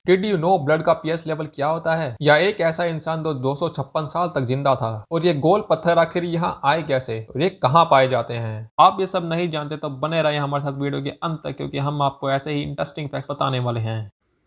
Did you know blood का pH level क्या होता है? या एक ऐसा इंसान जो 256 साल तक जिंदा था, और ये गोल पत्थर आखिर यहाँ आए कैसे, और ये कहाँ पाए जाते हैं? आप ये सब नहीं जानते तो बने रहे हमारे साथ वीडियो के अंत तक, क्योंकि हम आपको ऐसे ही इंटरेस्टिंग फैक्ट्स बताने वाले हैं।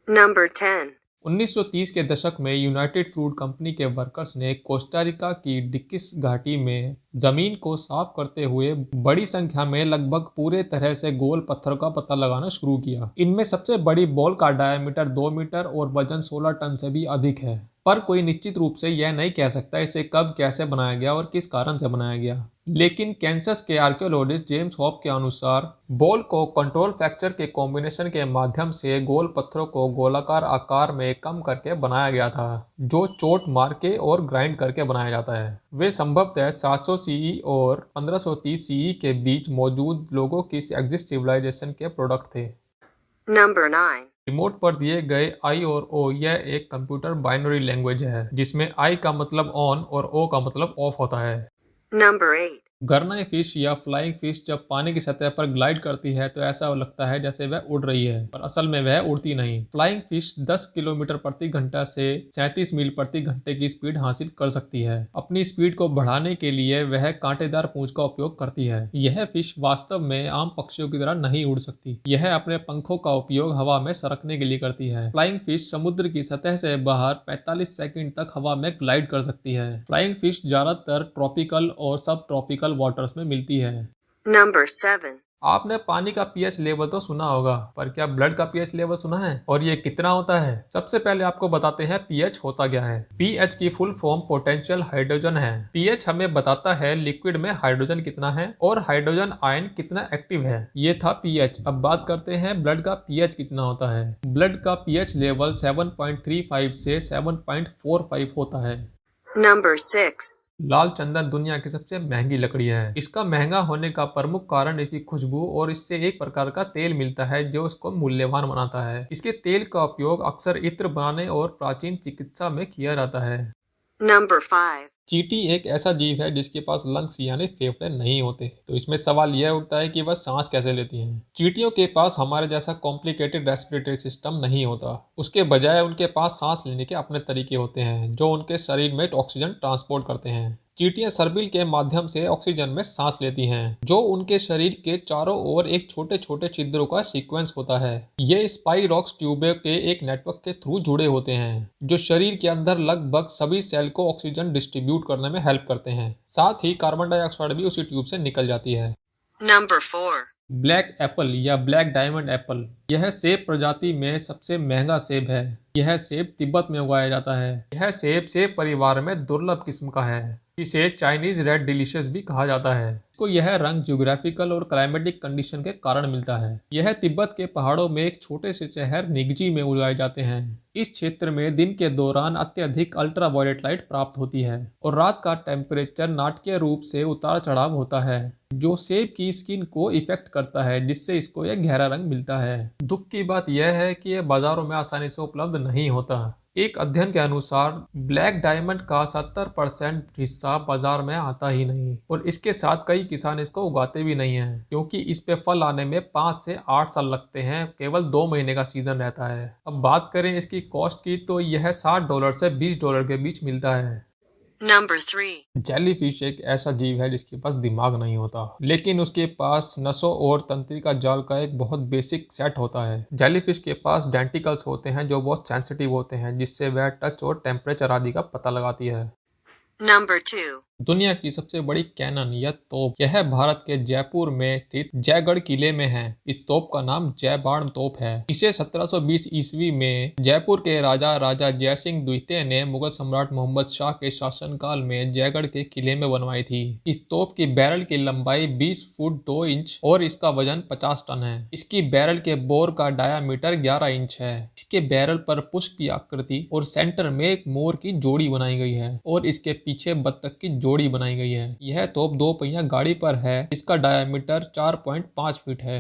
Number 10. 1930 के दशक में यूनाइटेड फ्रूट कंपनी के वर्कर्स ने कोस्टारिका की डिकिस घाटी में जमीन को साफ करते हुए बड़ी संख्या में लगभग पूरे तरह से गोल पत्थरों का पता लगाना शुरू किया। इनमें सबसे बड़ी बॉल का डायमीटर 2 मीटर और वजन 16 टन से भी अधिक है, पर कोई निश्चित रूप से यह नहीं कह सकता इसे कब कैसे बनाया गया और किस कारण से बनाया गया। लेकिन कैंसस के आर्कियोलॉजिस्ट जेम्स हॉप के अनुसार बॉल को कंट्रोल फ्रैक्चर के कॉम्बिनेशन के माध्यम से गोल पत्थरों को गोलाकार आकार में कम करके बनाया गया था, जो चोट मार के और ग्राइंड करके बनाया जाता है। वे संभवतः 700 सीई और 1530 सीई के बीच मौजूद लोगों की एक्जिस्ट सिविलाइजेशन के प्रोडक्ट थे। Number 9. रिमोट पर दिए गए आई और ओ यह एक कंप्यूटर बाइनरी लैंग्वेज है, जिसमें आई का मतलब ऑन और ओ का मतलब ऑफ होता है। Number 8. गरनाई फिश या फ्लाइंग फिश जब पानी की सतह पर ग्लाइड करती है तो ऐसा लगता है जैसे वह उड़ रही है, पर असल में वह उड़ती नहीं। फ्लाइंग फिश 10 किलोमीटर प्रति घंटा से 37 मील प्रति घंटे की स्पीड हासिल कर सकती है। अपनी स्पीड को बढ़ाने के लिए वह कांटेदार पूंछ का उपयोग करती है। यह फिश वास्तव में आम पक्षियों की तरह नहीं उड़ सकती। यह अपने पंखों का उपयोग हवा में सरकने के लिए करती है। फ्लाइंग फिश समुद्र की सतह से बाहर 45 सेकंड तक हवा में ग्लाइड कर सकती है। फ्लाइंग फिश ज्यादातर ट्रॉपिकल और सब ट्रॉपिकल वाटर्स में मिलती है। Number 7. आपने पानी का पीएच लेवल तो सुना होगा, पर क्या ब्लड का पीएच लेवल सुना है, और ये कितना होता है? सबसे पहले आपको बताते हैं पीएच होता क्या है। पीएच की फुल फॉर्म पोटेंशियल हाइड्रोजन है। पीएच हमें बताता है लिक्विड में हाइड्रोजन कितना है और हाइड्रोजन आयन कितना एक्टिव है। ये था पीएच। अब बात करते हैं ब्लड का पीएच कितना होता है। ब्लड का पीएच लेवल 7.35 से 7.45 होता है। Number 6. लाल चंदन दुनिया की सबसे महंगी लकड़ी है। इसका महंगा होने का प्रमुख कारण इसकी खुशबू और इससे एक प्रकार का तेल मिलता है जो इसको मूल्यवान बनाता है। इसके तेल का उपयोग अक्सर इत्र बनाने और प्राचीन चिकित्सा में किया जाता है। Number 5. चींटी एक ऐसा जीव है जिसके पास लंग्स यानी फेफड़े नहीं होते, तो इसमें सवाल यह उठता है कि वह सांस कैसे लेती हैं। चींटियों के पास हमारे जैसा कॉम्प्लिकेटेड रेस्पिरेटरी सिस्टम नहीं होता। उसके बजाय उनके पास सांस लेने के अपने तरीके होते हैं जो उनके शरीर में ऑक्सीजन ट्रांसपोर्ट करते हैं। चींटियां सर्बिल के माध्यम से ऑक्सीजन में सांस लेती हैं, जो उनके शरीर के चारों ओर एक छोटे छोटे छिद्रों का सीक्वेंस होता है। ये स्पाइरोक्स ट्यूबों के एक नेटवर्क के थ्रू जुड़े होते हैं, जो शरीर के अंदर लगभग सभी सेल को ऑक्सीजन डिस्ट्रीब्यूट करने में हेल्प करते हैं। साथ ही कार्बन डाइऑक्साइड भी उसी ट्यूब से निकल जाती है। Number 4. ब्लैक एप्पल या ब्लैक डायमंड एप्पल, यह सेब प्रजाति में सबसे महंगा सेब है। यह सेब तिब्बत में उगाया जाता है। यह सेब परिवार में दुर्लभ किस्म का है, इसे चाइनीज रेड डिलीशियस भी कहा जाता है। इसको यह रंग ज्योग्राफिकल और क्लाइमेटिक कंडीशन के कारण मिलता है। यह तिब्बत के पहाड़ों में एक छोटे से शहर निगजी में उगाए जाते हैं। इस क्षेत्र में दिन के दौरान अत्यधिक अल्ट्रावायलेट लाइट प्राप्त होती है और रात का टेम्परेचर नाटकीय रूप से उतार चढ़ाव होता है, जो सेब की स्किन को इफेक्ट करता है, जिससे इसको यह गहरा रंग मिलता है। दुख की बात यह है कि यह बाजारों में आसानी से उपलब्ध नहीं होता। एक अध्ययन के अनुसार ब्लैक डायमंड का 70% हिस्सा बाजार में आता ही नहीं, और इसके साथ कई किसान इसको उगाते भी नहीं हैं, क्योंकि इस पे फल आने में 5 से 8 साल लगते हैं। केवल 2 महीने का सीजन रहता है। अब बात करें इसकी कॉस्ट की, तो यह $60 से $20 के बीच मिलता है। Number 3. जेलीफिश एक ऐसा जीव है जिसके पास दिमाग नहीं होता, लेकिन उसके पास नसों और तंत्रिका जाल का एक बहुत बेसिक सेट होता है। जेलीफिश के पास डेंटिकल्स होते हैं जो बहुत सेंसिटिव होते हैं, जिससे वह टच और टेम्परेचर आदि का पता लगाती है। Number 2. दुनिया की सबसे बड़ी कैनन या तोप, यह भारत के जयपुर में स्थित जयगढ़ किले में है। इस तोप का नाम जय बाण तोप है। इसे 1720 ईस्वी में जयपुर के राजा जयसिंह द्वितीय ने मुगल सम्राट मोहम्मद शाह के शासनकाल में जयगढ़ के किले में बनवाई थी। इस तोप की बैरल की लंबाई 20 फुट 2 इंच और इसका वजन 50 टन है। इसकी बैरल के बोर का डायामीटर 11 इंच है। इसके बैरल पर पुष्प की आकृति और सेंटर में एक मोर की जोड़ी बनाई गई है, और इसके पीछे बत्तख की जोड़ी बनाई गई है। यह तोप 2 पहिया गाड़ी पर है। इसका डायमीटर 4.5 फीट है।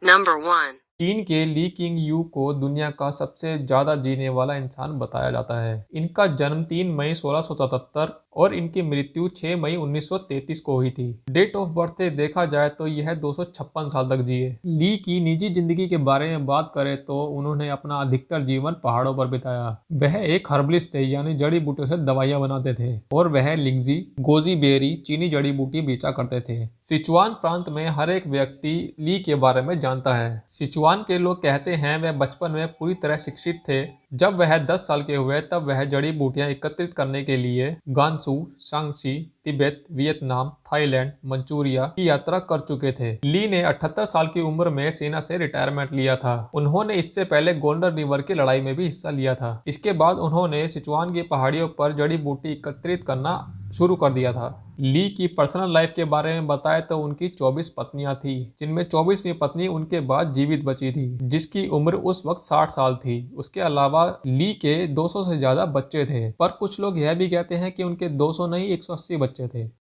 Number 1. चीन के ली किंग यू को दुनिया का सबसे ज्यादा जीने वाला इंसान बताया जाता है। इनका जन्म 3 मई 1677 और इनकी मृत्यु 6 मई 1933 को हुई थी। डेट ऑफ बर्थ से देखा जाए तो यह 256 साल तक जिए। ली की निजी जिंदगी के बारे में बात करें तो उन्होंने अपना अधिकतर जीवन पहाड़ों पर बिताया। वह एक हर्बलिस्ट थे, यानी जड़ी बूटियों से दवाइयां बनाते थे, और वह लिंगजी, गोजी बेरी, चीनी जड़ी बूटी बेचा करते थे। सिचुआन प्रांत में हर एक व्यक्ति ली के बारे में जानता है। सिचुआन के लोग कहते हैं वह बचपन में पूरी तरह शिक्षित थे। जब वह 10 साल के हुए तब वह जड़ी बूटियां एकत्रित करने के लिए Gansu, Shanxi, Tibet, Vietnam, Thailand, Manchuria की यात्रा कर चुके थे। ली ने 78 साल की उम्र में सेना से रिटायरमेंट लिया था। उन्होंने इससे पहले गोल्डन रिवर की लड़ाई में भी हिस्सा लिया था। इसके बाद उन्होंने सिचुआन की पहाड़ियों पर जड़ी बूटी एकत्रित करना शुरू कर दिया था। ली की पर्सनल लाइफ के बारे में बताएं तो उनकी 24 पत्नियां थी, जिनमें 24वीं पत्नी उनके बाद जीवित बची थी, जिसकी उम्र उस वक्त 60 साल थी। उसके अलावा ली के 200 से ज्यादा बच्चे थे, पर कुछ लोग यह भी कहते हैं कि उनके 200 नहीं 180 बच्चे थे।